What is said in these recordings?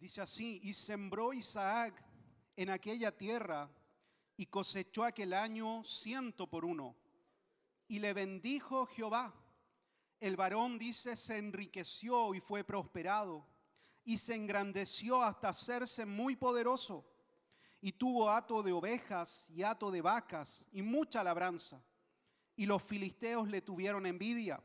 Dice así: y sembró Isaac en aquella tierra y cosechó aquel año 100 por 1. Y le bendijo Jehová. El varón, dice, se enriqueció y fue prosperado, y se engrandeció hasta hacerse muy poderoso. Y tuvo hato de ovejas y hato de vacas y mucha labranza. Y los filisteos le tuvieron envidia.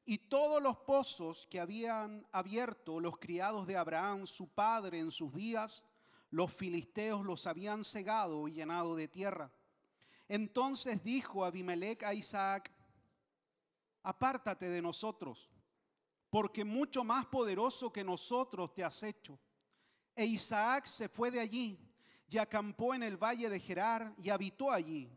Y todos los pozos que habían abierto los criados de Abraham, su padre, en sus días, los filisteos los habían cegado y llenado de tierra. Entonces dijo Abimelec a Isaac: apártate de nosotros, porque mucho más poderoso que nosotros te has hecho. E Isaac se fue de allí y acampó en el valle de Gerar y habitó allí.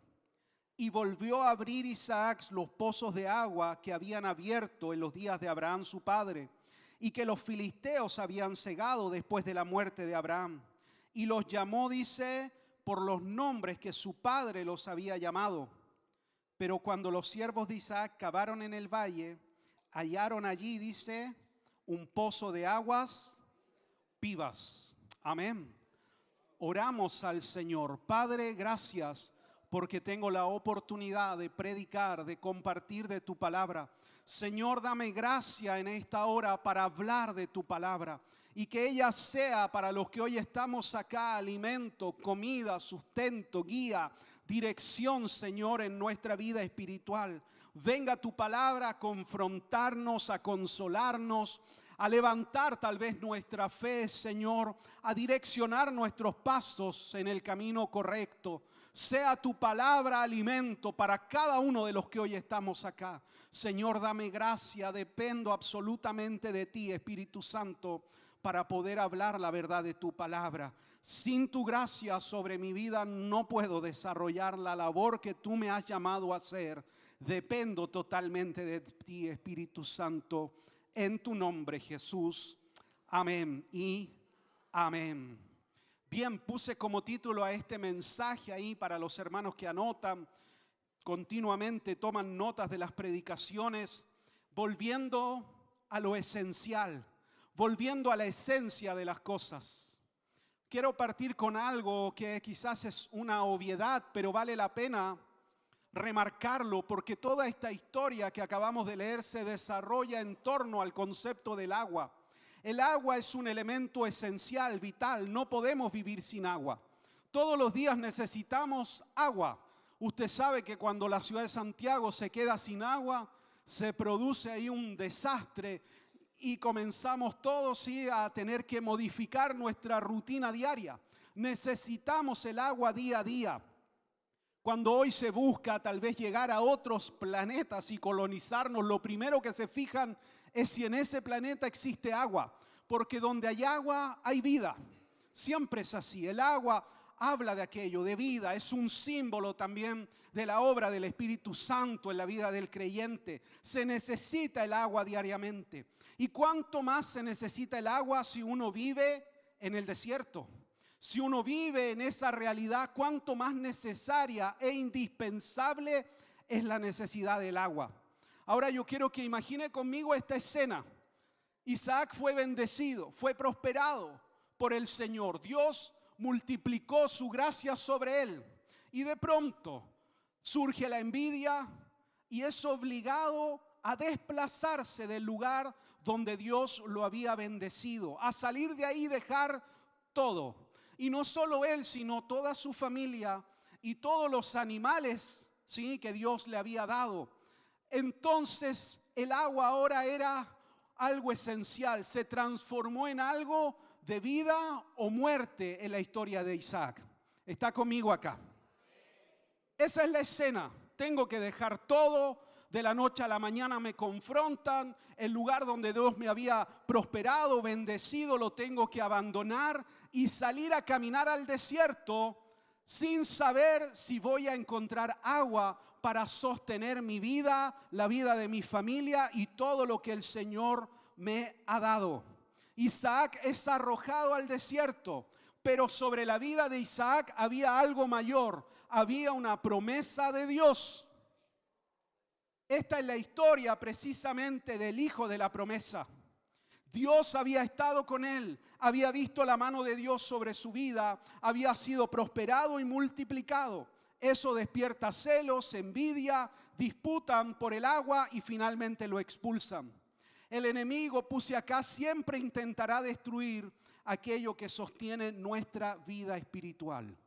Y volvió a abrir Isaac los pozos de agua que habían abierto en los días de Abraham su padre, y que los filisteos habían cegado después de la muerte de Abraham. Y los llamó, dice, por los nombres que su padre los había llamado. Pero cuando los siervos de Isaac cavaron en el valle, hallaron allí, dice, un pozo de aguas vivas. Amén. Oramos al Señor. Padre, gracias porque tengo la oportunidad de predicar, de compartir de tu palabra. Señor, dame gracia en esta hora para hablar de tu palabra, y que ella sea para los que hoy estamos acá alimento, comida, sustento, guía, dirección, Señor, en nuestra vida espiritual. Venga tu palabra a confrontarnos, a consolarnos, a levantar tal vez nuestra fe, Señor, a direccionar nuestros pasos en el camino correcto. Sea tu palabra alimento para cada uno de los que hoy estamos acá. Señor, dame gracia, dependo absolutamente de ti, Espíritu Santo, para poder hablar la verdad de tu palabra. Sin tu gracia sobre mi vida no puedo desarrollar la labor que tú me has llamado a hacer. Dependo totalmente de ti, Espíritu Santo. En tu nombre, Jesús. Amén y amén. Bien, puse como título a este mensaje ahí para los hermanos que anotan, continuamente toman notas de las predicaciones, volviendo a lo esencial, volviendo a la esencia de las cosas. Quiero partir con algo que quizás es una obviedad, pero vale la pena remarcarlo, porque toda esta historia que acabamos de leer se desarrolla en torno al concepto del agua. El agua es un elemento esencial, vital. No podemos vivir sin agua. Todos los días necesitamos agua. Usted sabe que cuando la ciudad de Santiago se queda sin agua, se produce ahí un desastre y comenzamos todos ¿sí? a tener que modificar nuestra rutina diaria. Necesitamos el agua día a día. Cuando hoy se busca tal vez llegar a otros planetas y colonizarnos, lo primero que se fijan es si en ese planeta existe agua, porque donde hay agua hay vida. Siempre es así. El agua habla de aquello, de vida. Es un símbolo también de la obra del Espíritu Santo en la vida del creyente. Se necesita el agua diariamente. ¿Y cuánto más se necesita el agua si uno vive en el desierto? Si uno vive en esa realidad, cuánto más necesaria e indispensable es la necesidad del agua. Ahora yo quiero que imagine conmigo esta escena. Isaac fue bendecido, fue prosperado por el Señor. Dios multiplicó su gracia sobre él. Y de pronto surge la envidia y es obligado a desplazarse del lugar donde Dios lo había bendecido, a salir de ahí y dejar todo. Y no solo él, sino toda su familia y todos los animales, ¿sí? que Dios le había dado. Entonces el agua ahora era algo esencial, se transformó en algo de vida o muerte en la historia de Isaac. ¿Está conmigo acá? Esa es la escena. Tengo que dejar todo. De la noche a la mañana me confrontan. El lugar donde Dios me había prosperado, bendecido, lo tengo que abandonar y salir a caminar al desierto sin saber si voy a encontrar agua para sostener mi vida, la vida de mi familia y todo lo que el Señor me ha dado. Isaac es arrojado al desierto, pero sobre la vida de Isaac había algo mayor, había una promesa de Dios. Esta es la historia precisamente del hijo de la promesa. Dios había estado con él, había visto la mano de Dios sobre su vida, había sido prosperado y multiplicado. Eso despierta celos, envidia, disputan por el agua y finalmente lo expulsan. El enemigo, puse acá, siempre intentará destruir aquello que sostiene nuestra vida espiritual.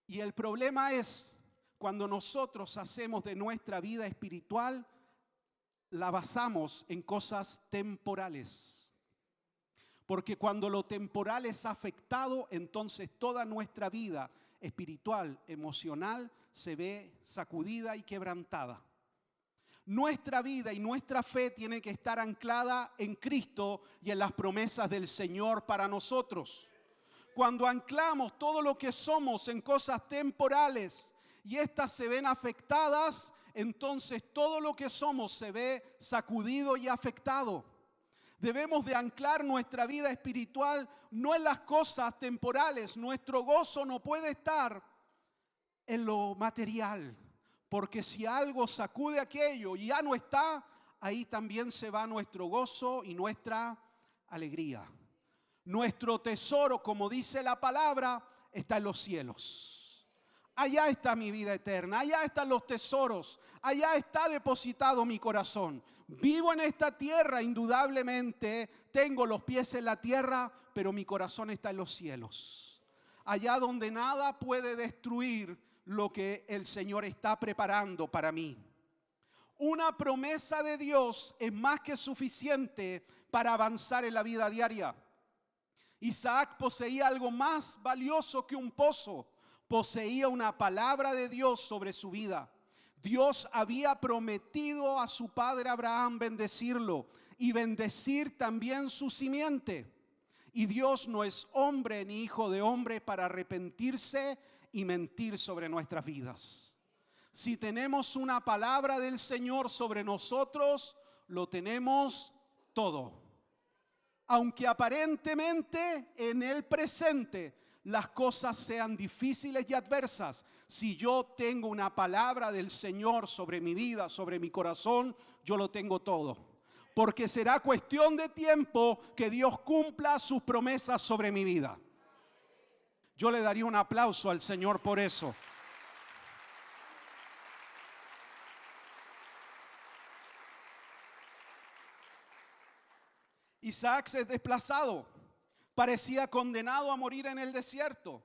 Y el problema es cuando nosotros hacemos de nuestra vida espiritual, la basamos en cosas temporales. Porque cuando lo temporal es afectado, entonces toda nuestra vida espiritual, emocional, se ve sacudida y quebrantada. Nuestra vida y nuestra fe tiene que estar anclada en Cristo y en las promesas del Señor para nosotros. Cuando anclamos todo lo que somos en cosas temporales y estas se ven afectadas, entonces todo lo que somos se ve sacudido y afectado. Debemos de anclar nuestra vida espiritual no en las cosas temporales. Nuestro gozo no puede estar en lo material, porque si algo sacude aquello y ya no está, ahí también se va nuestro gozo y nuestra alegría. Nuestro tesoro, como dice la palabra, está en los cielos. Allá está mi vida eterna, allá están los tesoros, allá está depositado mi corazón. Vivo en esta tierra, indudablemente, tengo los pies en la tierra, pero mi corazón está en los cielos. Allá donde nada puede destruir lo que el Señor está preparando para mí. Una promesa de Dios es más que suficiente para avanzar en la vida diaria. Isaac poseía algo más valioso que un pozo. Poseía una palabra de Dios sobre su vida. Dios había prometido a su padre Abraham bendecirlo y bendecir también su simiente. Y Dios no es hombre ni hijo de hombre para arrepentirse y mentir sobre nuestras vidas. Si tenemos una palabra del Señor sobre nosotros, lo tenemos todo. Aunque aparentemente en el presente las cosas sean difíciles y adversas, si yo tengo una palabra del Señor sobre mi vida, sobre mi corazón, yo lo tengo todo. Porque será cuestión de tiempo que Dios cumpla sus promesas sobre mi vida. Yo le daría un aplauso al Señor por eso. Isaac es desplazado. Parecía condenado a morir en el desierto.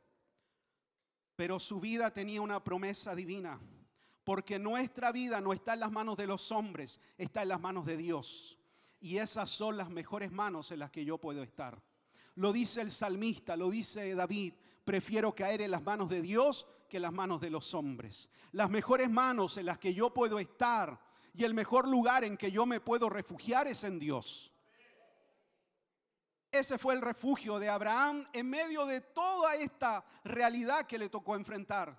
Pero su vida tenía una promesa divina. Porque nuestra vida no está en las manos de los hombres, está en las manos de Dios. Y esas son las mejores manos en las que yo puedo estar. Lo dice el salmista, lo dice David. Prefiero caer en las manos de Dios que en las manos de los hombres. Las mejores manos en las que yo puedo estar y el mejor lugar en que yo me puedo refugiar es en Dios. Ese fue el refugio de Abraham en medio de toda esta realidad que le tocó enfrentar.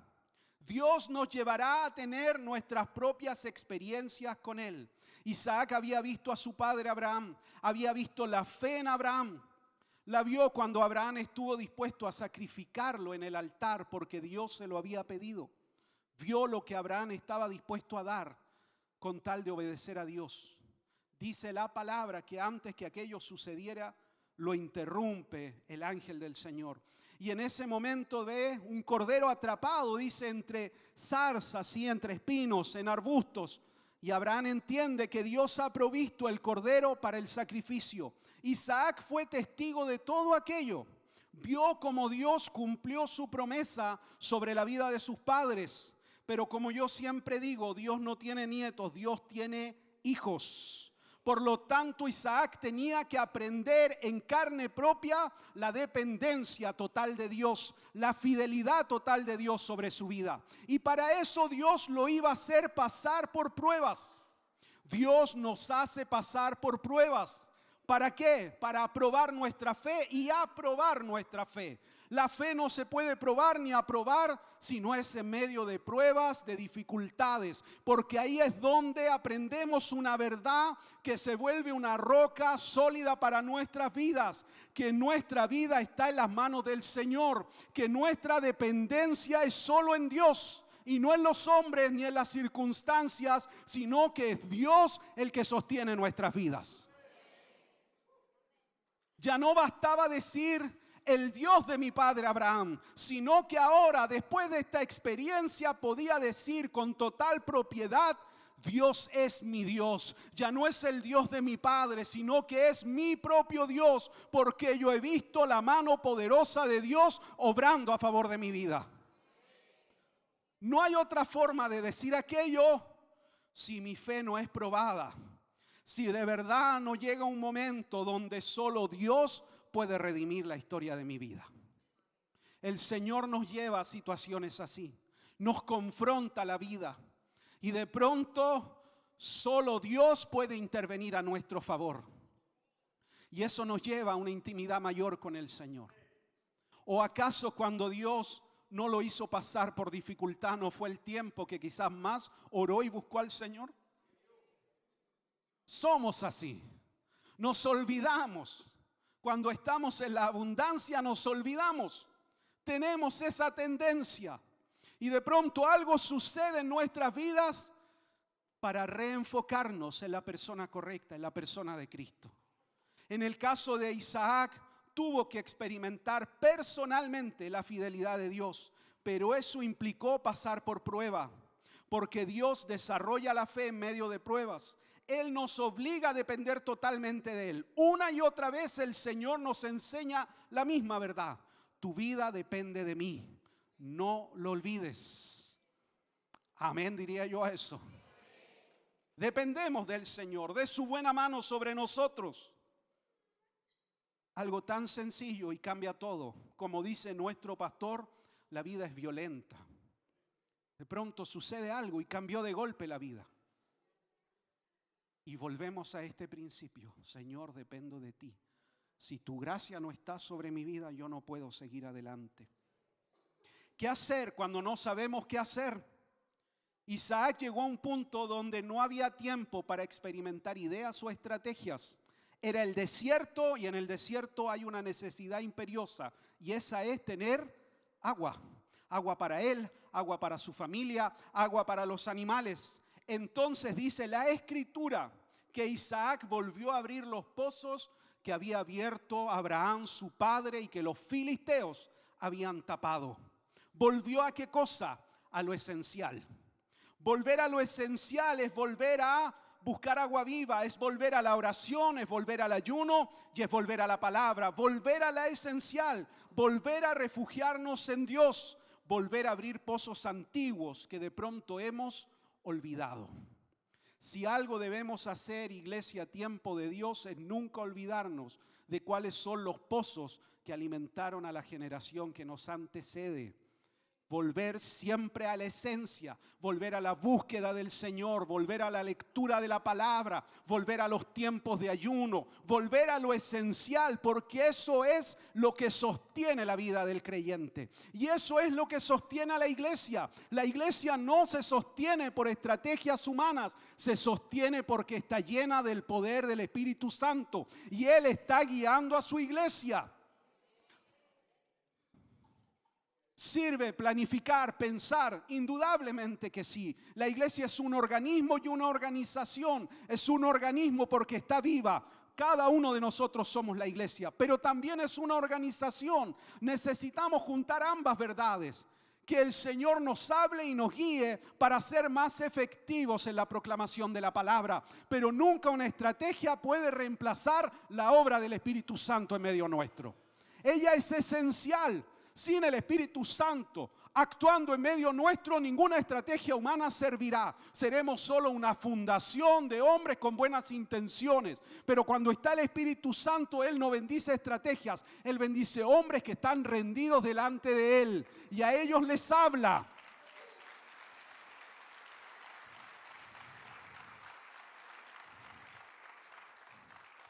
Dios nos llevará a tener nuestras propias experiencias con Él. Isaac había visto a su padre Abraham, había visto la fe en Abraham. La vio cuando Abraham estuvo dispuesto a sacrificarlo en el altar porque Dios se lo había pedido. Vio lo que Abraham estaba dispuesto a dar con tal de obedecer a Dios. Dice la palabra que antes que aquello sucediera, lo interrumpe el ángel del Señor. Y en ese momento ve un cordero atrapado, dice, entre zarzas y entre espinos, en arbustos. Y Abraham entiende que Dios ha provisto el cordero para el sacrificio. Isaac fue testigo de todo aquello. Vio cómo Dios cumplió su promesa sobre la vida de sus padres. Pero como yo siempre digo, Dios no tiene nietos, Dios tiene hijos. Por lo tanto, Isaac tenía que aprender en carne propia la dependencia total de Dios, la fidelidad total de Dios sobre su vida. Y para eso Dios lo iba a hacer pasar por pruebas. Dios nos hace pasar por pruebas. ¿Para qué? Para aprobar nuestra fe y aprobar nuestra fe. La fe no se puede probar ni aprobar si no es en medio de pruebas, de dificultades, porque ahí es donde aprendemos una verdad que se vuelve una roca sólida para nuestras vidas, que nuestra vida está en las manos del Señor, que nuestra dependencia es solo en Dios y no en los hombres ni en las circunstancias, sino que es Dios el que sostiene nuestras vidas. Ya no bastaba decir el Dios de mi padre Abraham, sino que ahora, después de esta experiencia, podía decir con total propiedad: Dios es mi Dios. Ya no es el Dios de mi padre, sino que es mi propio Dios, porque yo he visto la mano poderosa de Dios obrando a favor de mi vida. No hay otra forma de decir aquello si mi fe no es probada. Si de verdad no llega un momento donde solo Dios puede redimir la historia de mi vida. El Señor nos lleva a situaciones así. Nos confronta la vida. Y de pronto solo Dios puede intervenir a nuestro favor. Y eso nos lleva a una intimidad mayor con el Señor. ¿O acaso cuando Dios no lo hizo pasar por dificultad, no fue el tiempo que quizás más oró y buscó al Señor? Somos así. Nos olvidamos. Cuando estamos en la abundancia nos olvidamos. Tenemos esa tendencia. Y de pronto algo sucede en nuestras vidas para reenfocarnos en la persona correcta, en la persona de Cristo. En el caso de Isaac, tuvo que experimentar personalmente la fidelidad de Dios, pero eso implicó pasar por prueba, porque Dios desarrolla la fe en medio de pruebas. Él nos obliga a depender totalmente de Él. Una y otra vez el Señor nos enseña la misma verdad: tu vida depende de mí, no lo olvides. Amén, diría yo a eso. Dependemos del Señor, de su buena mano sobre nosotros. Algo tan sencillo y cambia todo. Como dice nuestro pastor, la vida es violenta. De pronto sucede algo y cambió de golpe la vida. Y volvemos a este principio: Señor, dependo de ti. Si tu gracia no está sobre mi vida, yo no puedo seguir adelante. ¿Qué hacer cuando no sabemos qué hacer? Isaac llegó a un punto donde no había tiempo para experimentar ideas o estrategias. Era el desierto, y en el desierto hay una necesidad imperiosa, y esa es tener agua. Agua para él, agua para su familia, agua para los animales. Entonces dice la Escritura que Isaac volvió a abrir los pozos que había abierto Abraham su padre y que los filisteos habían tapado. ¿Volvió a qué cosa? A lo esencial. Volver a lo esencial es volver a buscar agua viva, es volver a la oración, es volver al ayuno y es volver a la palabra. Volver a la esencial, volver a refugiarnos en Dios, volver a abrir pozos antiguos que de pronto hemos olvidado. Si algo debemos hacer, iglesia, tiempo de Dios, es nunca olvidarnos de cuáles son los pozos que alimentaron a la generación que nos antecede. Volver siempre a la esencia, volver a la búsqueda del Señor, volver a la lectura de la palabra, volver a los tiempos de ayuno, volver a lo esencial, porque eso es lo que sostiene la vida del creyente. Y eso es lo que sostiene a la iglesia. La iglesia no se sostiene por estrategias humanas, se sostiene porque está llena del poder del Espíritu Santo y Él está guiando a su iglesia. ¿Sirve planificar, pensar? Indudablemente que sí. La iglesia es un organismo y una organización. Es un organismo porque está viva. Cada uno de nosotros somos la iglesia, pero también es una organización. Necesitamos juntar ambas verdades. Que el Señor nos hable y nos guíe para ser más efectivos en la proclamación de la palabra. Pero nunca una estrategia puede reemplazar la obra del Espíritu Santo en medio nuestro. Ella es esencial. Sin el Espíritu Santo actuando en medio nuestro, ninguna estrategia humana servirá. Seremos solo una fundación de hombres con buenas intenciones. Pero cuando está el Espíritu Santo, Él no bendice estrategias. Él bendice hombres que están rendidos delante de Él. Y a ellos les habla.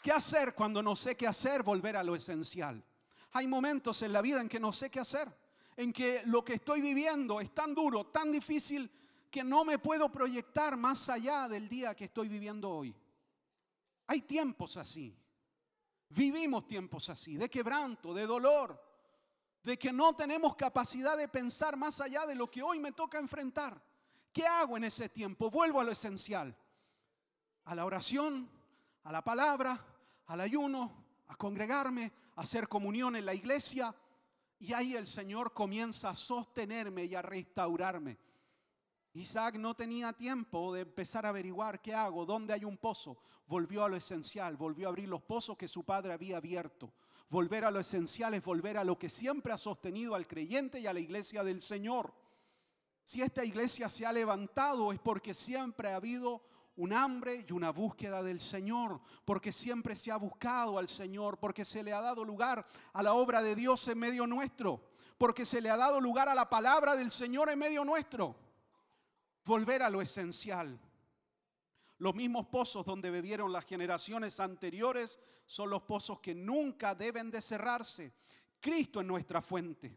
¿Qué hacer cuando no sé qué hacer? Volver a lo esencial. Hay momentos en la vida en que no sé qué hacer, en que lo que estoy viviendo es tan duro, tan difícil, que no me puedo proyectar más allá del día que estoy viviendo hoy. Hay tiempos así, vivimos tiempos así, de quebranto, de dolor, de que no tenemos capacidad de pensar más allá de lo que hoy me toca enfrentar. ¿Qué hago en ese tiempo? Vuelvo a lo esencial, a la oración, a la palabra, al ayuno, a congregarme, a hacer comunión en la iglesia. Y ahí el Señor comienza a sostenerme y a restaurarme. Isaac no tenía tiempo de empezar a averiguar qué hago, dónde hay un pozo. Volvió a lo esencial, volvió a abrir los pozos que su padre había abierto. Volver a lo esencial es volver a lo que siempre ha sostenido al creyente y a la iglesia del Señor. Si esta iglesia se ha levantado es porque siempre ha habido un hambre y una búsqueda del Señor, porque siempre se ha buscado al Señor, porque se le ha dado lugar a la obra de Dios en medio nuestro, porque se le ha dado lugar a la palabra del Señor en medio nuestro. Volver a lo esencial. Los mismos pozos donde bebieron las generaciones anteriores son los pozos que nunca deben de cerrarse. Cristo es nuestra fuente.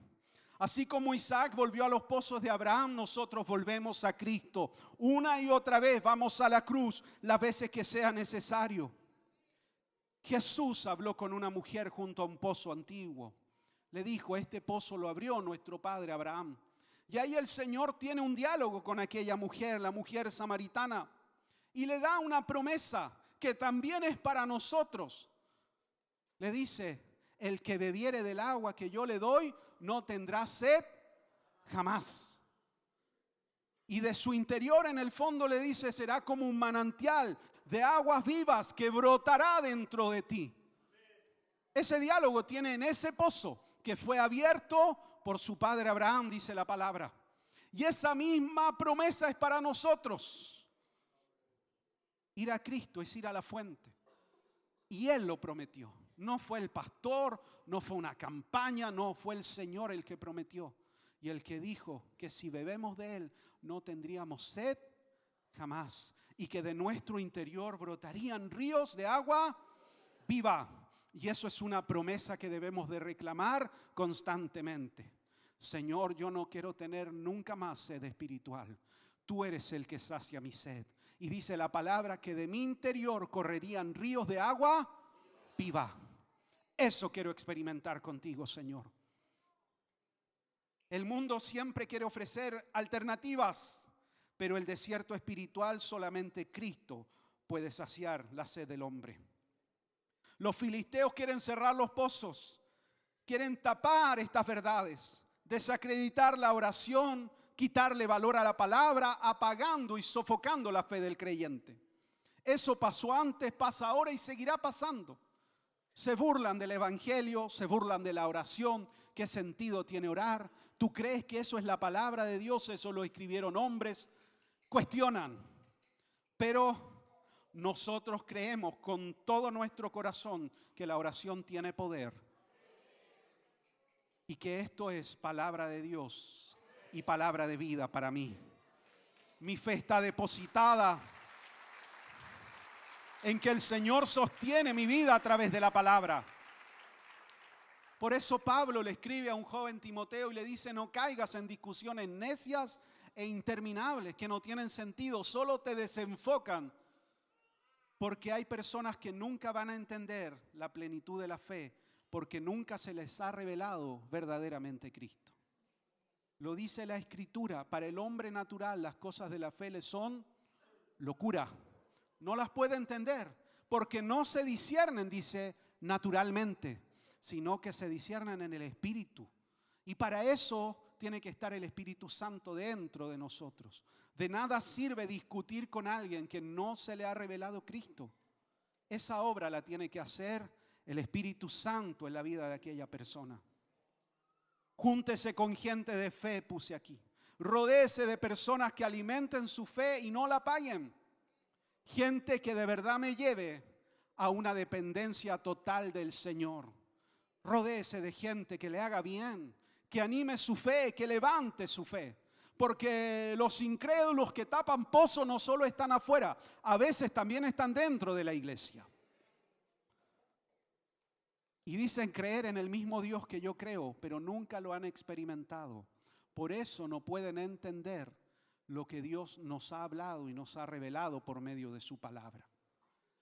Así como Isaac volvió a los pozos de Abraham, nosotros volvemos a Cristo. Una y otra vez vamos a la cruz las veces que sea necesario. Jesús habló con una mujer junto a un pozo antiguo. Le dijo, este pozo lo abrió nuestro padre Abraham. Y ahí el Señor tiene un diálogo con aquella mujer, la mujer samaritana, y le da una promesa que también es para nosotros. Le dice, el que bebiere del agua que yo le doy, no tendrá sed jamás. Y de su interior en el fondo le dice, será como un manantial de aguas vivas que brotará dentro de ti. Ese diálogo tiene en ese pozo que fue abierto por su padre Abraham, dice la palabra. Y esa misma promesa es para nosotros. Ir a Cristo es ir a la fuente. Y Él lo prometió. No fue el pastor, no fue una campaña, no fue el Señor el que prometió. Y el que dijo que si bebemos de Él no tendríamos sed jamás. Y que de nuestro interior brotarían ríos de agua viva. Y eso es una promesa que debemos de reclamar constantemente. Señor, yo no quiero tener nunca más sed espiritual. Tú eres el que sacia mi sed. Y dice la palabra que de mi interior correrían ríos de agua viva. Eso quiero experimentar contigo, Señor. El mundo siempre quiere ofrecer alternativas, pero el desierto espiritual solamente Cristo puede saciar la sed del hombre. Los filisteos quieren cerrar los pozos, quieren tapar estas verdades, desacreditar la oración, quitarle valor a la palabra, apagando y sofocando la fe del creyente. Eso pasó antes, pasa ahora y seguirá pasando. Se burlan del evangelio, se burlan de la oración. ¿Qué sentido tiene orar? ¿Tú crees que eso es la palabra de Dios? Eso lo escribieron hombres. Cuestionan, pero nosotros creemos con todo nuestro corazón que la oración tiene poder y que esto es palabra de Dios y palabra de vida para mí. Mi fe está depositada en que el Señor sostiene mi vida a través de la palabra. Por eso Pablo le escribe a un joven Timoteo y le dice, no caigas en discusiones necias e interminables que no tienen sentido, solo te desenfocan. Porque hay personas que nunca van a entender la plenitud de la fe, porque nunca se les ha revelado verdaderamente Cristo. Lo dice la Escritura, para el hombre natural las cosas de la fe le son locura. No las puede entender, porque no se disciernen, dice, naturalmente, sino que se disciernen en el Espíritu. Y para eso tiene que estar el Espíritu Santo dentro de nosotros. De nada sirve discutir con alguien que no se le ha revelado Cristo. Esa obra la tiene que hacer el Espíritu Santo en la vida de aquella persona. Júntese con gente de fe, puse aquí. Rodéese de personas que alimenten su fe y no la paguen. Gente que de verdad me lleve a una dependencia total del Señor. Rodéese de gente que le haga bien, que anime su fe, que levante su fe. Porque los incrédulos que tapan pozo no solo están afuera, a veces también están dentro de la iglesia. Y dicen creer en el mismo Dios que yo creo, pero nunca lo han experimentado. Por eso no pueden entender lo que Dios nos ha hablado y nos ha revelado por medio de su palabra.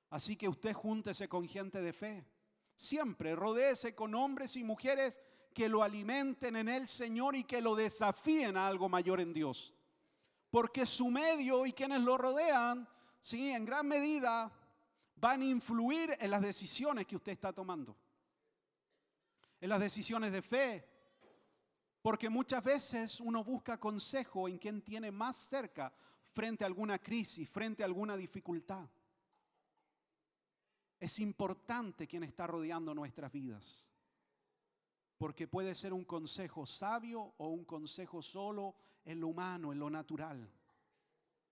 Así que usted júntese con gente de fe. Siempre rodéese con hombres y mujeres que lo alimenten en el Señor y que lo desafíen a algo mayor en Dios. Porque su medio y quienes lo rodean, sí, en gran medida van a influir en las decisiones que usted está tomando, en las decisiones de fe, porque muchas veces uno busca consejo en quien tiene más cerca frente a alguna crisis, frente a alguna dificultad. Es importante quien está rodeando nuestras vidas, porque puede ser un consejo sabio o un consejo solo en lo humano, en lo natural.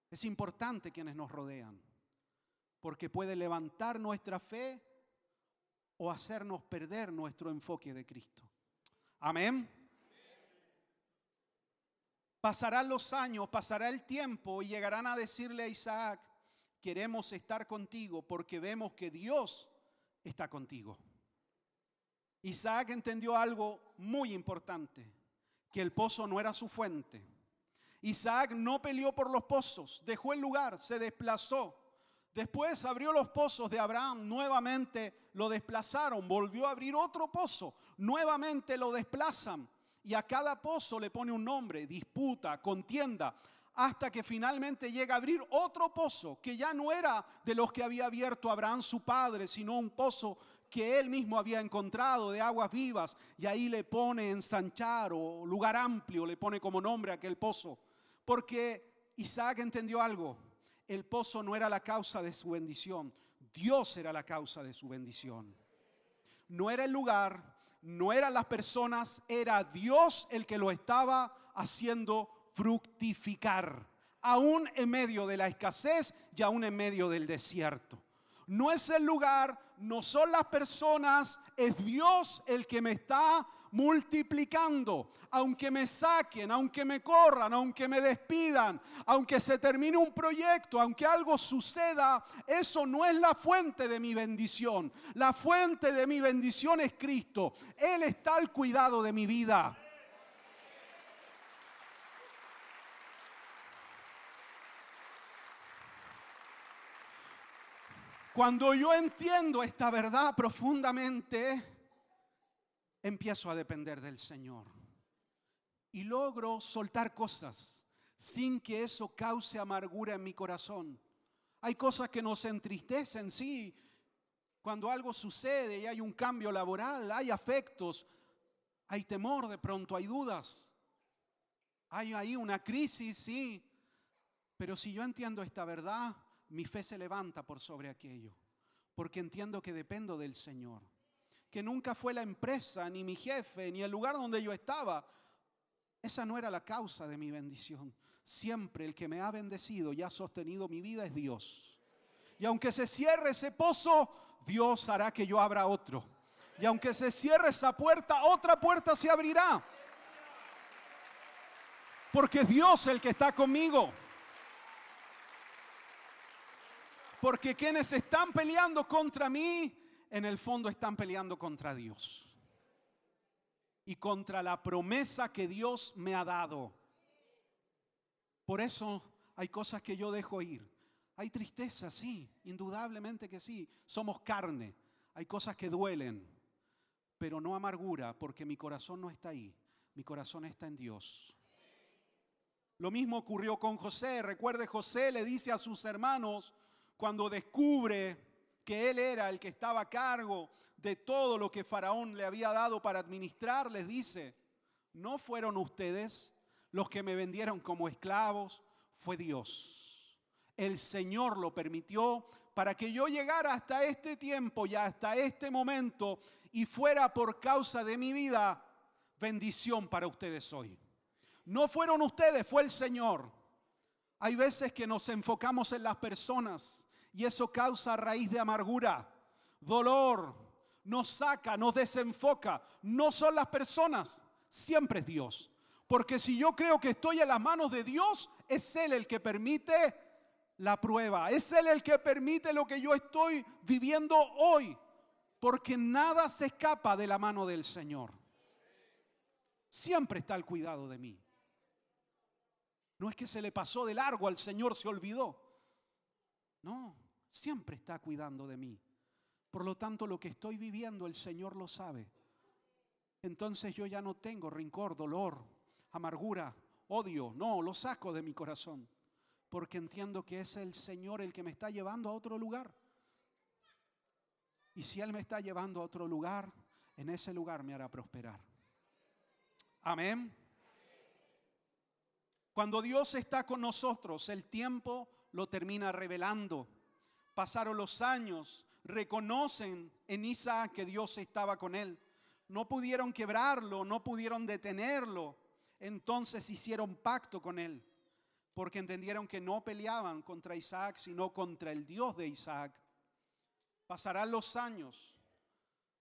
Es importante quienes nos rodean, porque puede levantar nuestra fe o hacernos perder nuestro enfoque de Cristo. Amén. Pasarán los años, pasará el tiempo y llegarán a decirle a Isaac: queremos estar contigo porque vemos que Dios está contigo. Isaac entendió algo muy importante, que el pozo no era su fuente. Isaac no peleó por los pozos, dejó el lugar, se desplazó. Después abrió los pozos de Abraham, nuevamente lo desplazaron, volvió a abrir otro pozo, nuevamente lo desplazan. Y a cada pozo le pone un nombre: disputa, contienda, hasta que finalmente llega a abrir otro pozo que ya no era de los que había abierto Abraham su padre, sino un pozo que él mismo había encontrado de aguas vivas, y ahí le pone ensanchar o lugar amplio, le pone como nombre a aquel pozo, porque Isaac entendió algo: el pozo no era la causa de su bendición, Dios era la causa de su bendición. No era el lugar, no eran las personas, era Dios el que lo estaba haciendo fructificar, aún en medio de la escasez y aún en medio del desierto. No es el lugar, no son las personas, es Dios el que me está multiplicando. Aunque me saquen, aunque me corran, aunque me despidan, aunque se termine un proyecto, aunque algo suceda, eso no es la fuente de mi bendición. La fuente de mi bendición es Cristo. Él está al cuidado de mi vida. Cuando yo entiendo esta verdad profundamente, empiezo a depender del Señor y logro soltar cosas sin que eso cause amargura en mi corazón. Hay cosas que nos entristecen, sí, cuando algo sucede y hay un cambio laboral, hay afectos, hay temor de pronto, hay dudas, hay ahí una crisis, sí, pero si yo entiendo esta verdad, mi fe se levanta por sobre aquello, porque entiendo que dependo del Señor, que nunca fue la empresa, ni mi jefe, ni el lugar donde yo estaba. Esa no era la causa de mi bendición. Siempre el que me ha bendecido y ha sostenido mi vida es Dios. Y aunque se cierre ese pozo, Dios hará que yo abra otro. Y aunque se cierre esa puerta, otra puerta se abrirá. Porque es Dios el que está conmigo. Porque quienes están peleando contra mí, en el fondo están peleando contra Dios y contra la promesa que Dios me ha dado. Por eso hay cosas que yo dejo ir. Hay tristeza, sí, indudablemente que sí. Somos carne. Hay cosas que duelen, pero no amargura, porque mi corazón no está ahí. Mi corazón está en Dios. Lo mismo ocurrió con José. Recuerde, José le dice a sus hermanos, cuando descubre que él era el que estaba a cargo de todo lo que Faraón le había dado para administrar, les dice: no fueron ustedes los que me vendieron como esclavos, fue Dios. El Señor lo permitió para que yo llegara hasta este tiempo y hasta este momento y fuera por causa de mi vida bendición para ustedes hoy. No fueron ustedes, fue el Señor. Hay veces que nos enfocamos en las personas y eso causa raíz de amargura, dolor, nos saca, nos desenfoca. No son las personas, siempre es Dios. Porque si yo creo que estoy en las manos de Dios, es Él el que permite la prueba. Es Él el que permite lo que yo estoy viviendo hoy. Porque nada se escapa de la mano del Señor. Siempre está al cuidado de mí. No es que se le pasó de largo al Señor, se olvidó. No, siempre está cuidando de mí. Por lo tanto, lo que estoy viviendo, el Señor lo sabe. Entonces yo ya no tengo rencor, dolor, amargura, odio. No, lo saco de mi corazón. Porque entiendo que es el Señor el que me está llevando a otro lugar. Y si Él me está llevando a otro lugar, en ese lugar me hará prosperar. Amén. Cuando Dios está con nosotros, el tiempo lo termina revelando. Pasaron los años, reconocen en Isaac que Dios estaba con él. No pudieron quebrarlo, no pudieron detenerlo. Entonces hicieron pacto con él, porque entendieron que no peleaban contra Isaac, sino contra el Dios de Isaac. Pasarán los años,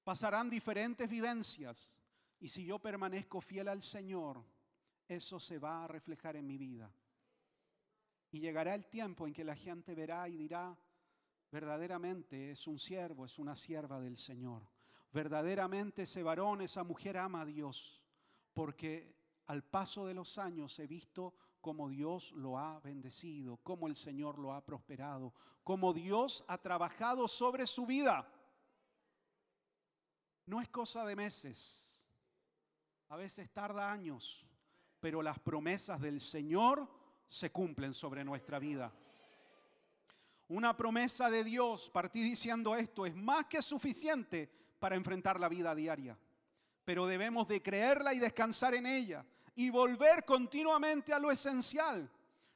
pasarán diferentes vivencias, y si yo permanezco fiel al Señor, eso se va a reflejar en mi vida. Y llegará el tiempo en que la gente verá y dirá, verdaderamente es un siervo, es una sierva del Señor. Verdaderamente ese varón, esa mujer ama a Dios, porque al paso de los años he visto cómo Dios lo ha bendecido, cómo el Señor lo ha prosperado, cómo Dios ha trabajado sobre su vida. No es cosa de meses, a veces tarda años, pero las promesas del Señor se cumplen sobre nuestra vida. Una promesa de Dios, partí diciendo esto, es más que suficiente para enfrentar la vida diaria. Pero debemos de creerla y descansar en ella y volver continuamente a lo esencial.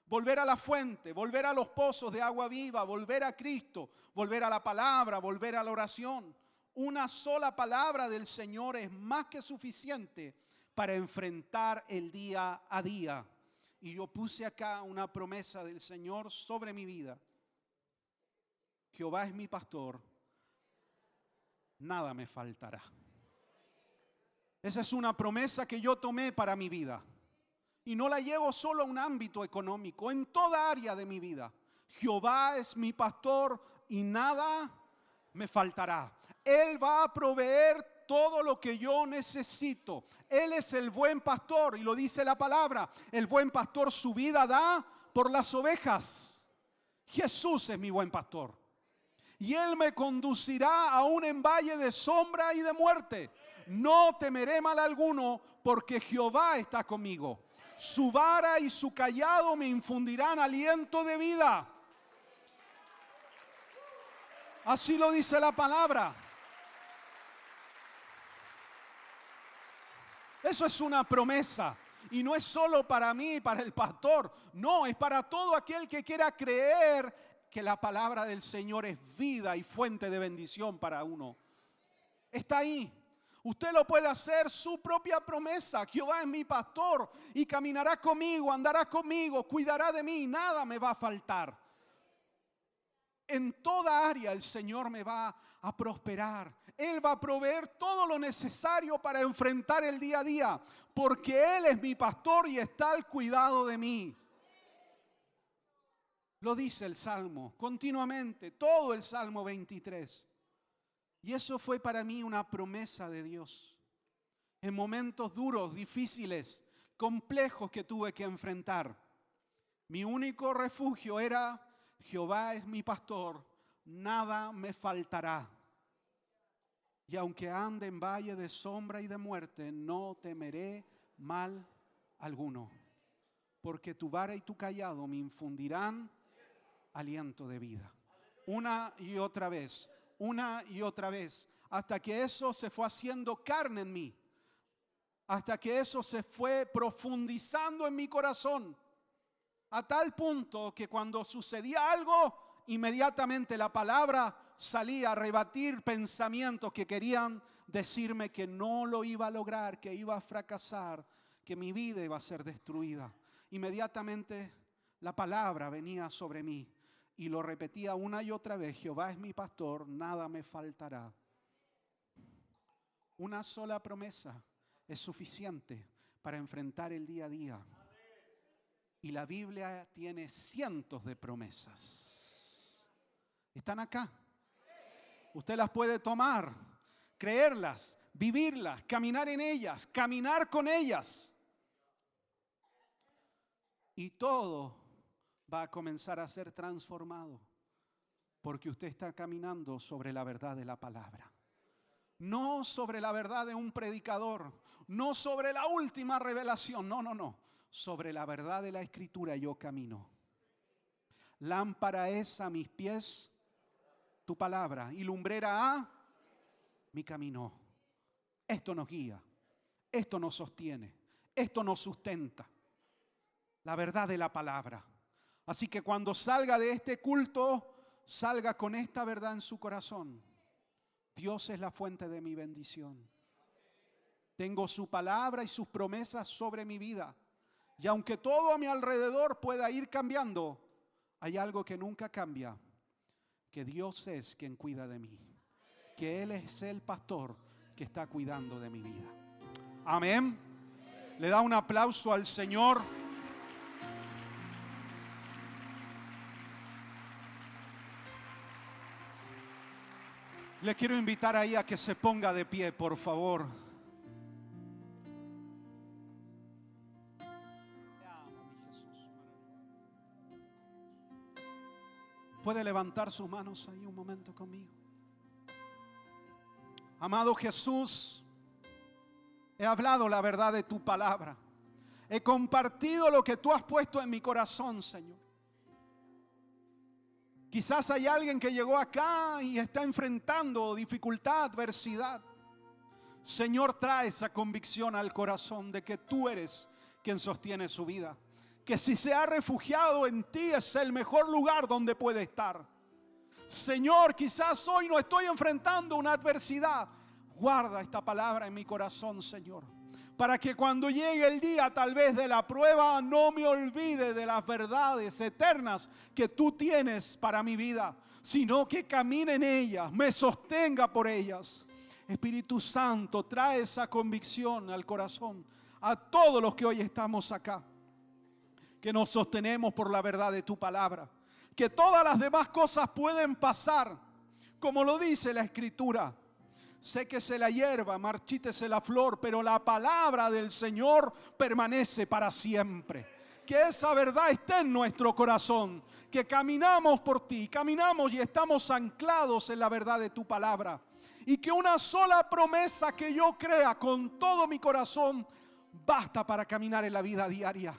Volver a la fuente, volver a los pozos de agua viva, volver a Cristo, volver a la palabra, volver a la oración. Una sola palabra del Señor es más que suficiente para enfrentar el día a día. Y yo puse acá una promesa del Señor sobre mi vida. Jehová es mi pastor, nada me faltará. Esa es una promesa que yo tomé para mi vida. Y no la llevo solo a un ámbito económico, en toda área de mi vida. Jehová es mi pastor y nada me faltará. Él va a proveer todo lo que yo necesito. Él es el buen pastor y lo dice la palabra. El buen pastor su vida da por las ovejas. Jesús es mi buen pastor. Y Él me conducirá aún en valle de sombra y de muerte. No temeré mal alguno, porque Jehová está conmigo. Su vara y su cayado me infundirán aliento de vida. Así lo dice la palabra. Eso es una promesa. Y no es solo para mí, para el pastor. No, es para todo aquel que quiera creer que la palabra del Señor es vida y fuente de bendición para uno. Está ahí. Usted lo puede hacer su propia promesa. Jehová es mi pastor y caminará conmigo, andará conmigo, cuidará de mí, nada me va a faltar. En toda área el Señor me va a prosperar. Él va a proveer todo lo necesario para enfrentar el día a día, porque Él es mi pastor y está al cuidado de mí. Lo dice el Salmo continuamente, todo el Salmo 23. Y eso fue para mí una promesa de Dios. En momentos duros, difíciles, complejos que tuve que enfrentar, mi único refugio era: Jehová es mi pastor, nada me faltará. Y aunque ande en valle de sombra y de muerte, no temeré mal alguno, porque tu vara y tu cayado me infundirán aliento de vida. Una y otra vez, hasta que eso se fue haciendo carne en mí, hasta que eso se fue profundizando en mi corazón, a tal punto que cuando sucedía algo, inmediatamente la palabra salía a rebatir pensamientos que querían decirme que no lo iba a lograr, que iba a fracasar, que mi vida iba a ser destruida. Inmediatamente la palabra venía sobre mí y lo repetía una y otra vez: Jehová es mi pastor, nada me faltará. Una sola promesa es suficiente para enfrentar el día a día. Y la Biblia tiene cientos de promesas. Están acá. Usted las puede tomar, creerlas, vivirlas, caminar en ellas, caminar con ellas. Y todo va a comenzar a ser transformado, porque usted está caminando sobre la verdad de la palabra. No sobre la verdad de un predicador, no sobre la última revelación, no. Sobre la verdad de la Escritura yo camino. Lámpara es a mis pies tu palabra y lumbrera a mi camino. Esto nos guía, esto nos sostiene, esto nos sustenta. La verdad de la palabra. Así que cuando salga de este culto, salga con esta verdad en su corazón. Dios es la fuente de mi bendición. Tengo su palabra y sus promesas sobre mi vida. Y aunque todo a mi alrededor pueda ir cambiando, hay algo que nunca cambia. Que Dios es quien cuida de mí. Que Él es el pastor que está cuidando de mi vida. Amén. Le da un aplauso al Señor. Le quiero invitar ahí a que se ponga de pie, por favor. ¿Puede levantar sus manos ahí un momento conmigo? Amado Jesús, he hablado la verdad de tu palabra. He compartido lo que tú has puesto en mi corazón, Señor. Quizás hay alguien que llegó acá y está enfrentando dificultad, adversidad. Señor, trae esa convicción al corazón de que tú eres quien sostiene su vida. Que si se ha refugiado en ti es el mejor lugar donde puede estar. Señor, quizás hoy no estoy enfrentando una adversidad. Guarda esta palabra en mi corazón, Señor. Para que cuando llegue el día tal vez de la prueba no me olvide de las verdades eternas que tú tienes para mi vida, sino que camine en ellas, me sostenga por ellas. Espíritu Santo, trae esa convicción al corazón a todos los que hoy estamos acá, que nos sostenemos por la verdad de tu palabra, que todas las demás cosas pueden pasar, como lo dice la Escritura. Séquese la hierba, marchítese la flor, pero la palabra del Señor permanece para siempre. Que esa verdad esté en nuestro corazón, que caminamos por ti, caminamos y estamos anclados en la verdad de tu palabra. Y que una sola promesa que yo crea con todo mi corazón basta para caminar en la vida diaria.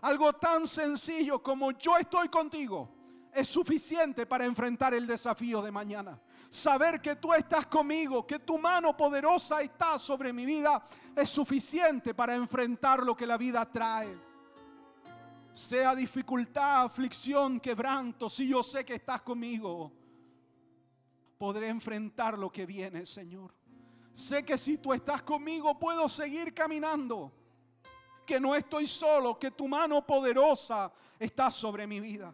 Algo tan sencillo como yo estoy contigo es suficiente para enfrentar el desafío de mañana. Saber que tú estás conmigo, que tu mano poderosa está sobre mi vida, es suficiente para enfrentar lo que la vida trae. Sea dificultad, aflicción, quebranto, si yo sé que estás conmigo, podré enfrentar lo que viene, Señor. Sé que si tú estás conmigo puedo seguir caminando, que no estoy solo, que tu mano poderosa está sobre mi vida.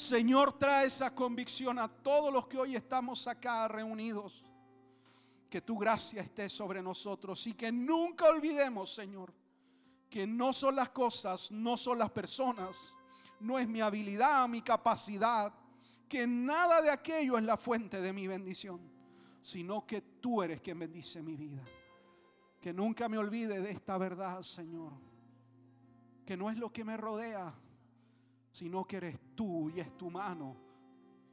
Señor, trae esa convicción a todos los que hoy estamos acá reunidos. Que tu gracia esté sobre nosotros y que nunca olvidemos, Señor, que no son las cosas, no son las personas, no es mi habilidad, mi capacidad, que nada de aquello es la fuente de mi bendición, sino que tú eres quien bendice mi vida. Que nunca me olvide de esta verdad, Señor, que no es lo que me rodea, sino que eres tú y es tu mano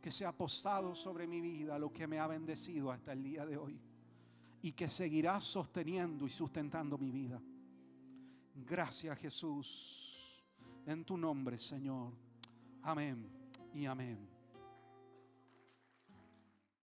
que se ha posado sobre mi vida, lo que me ha bendecido hasta el día de hoy y que seguirá sosteniendo y sustentando mi vida. Gracias, Jesús, en tu nombre, Señor. Amén y amén.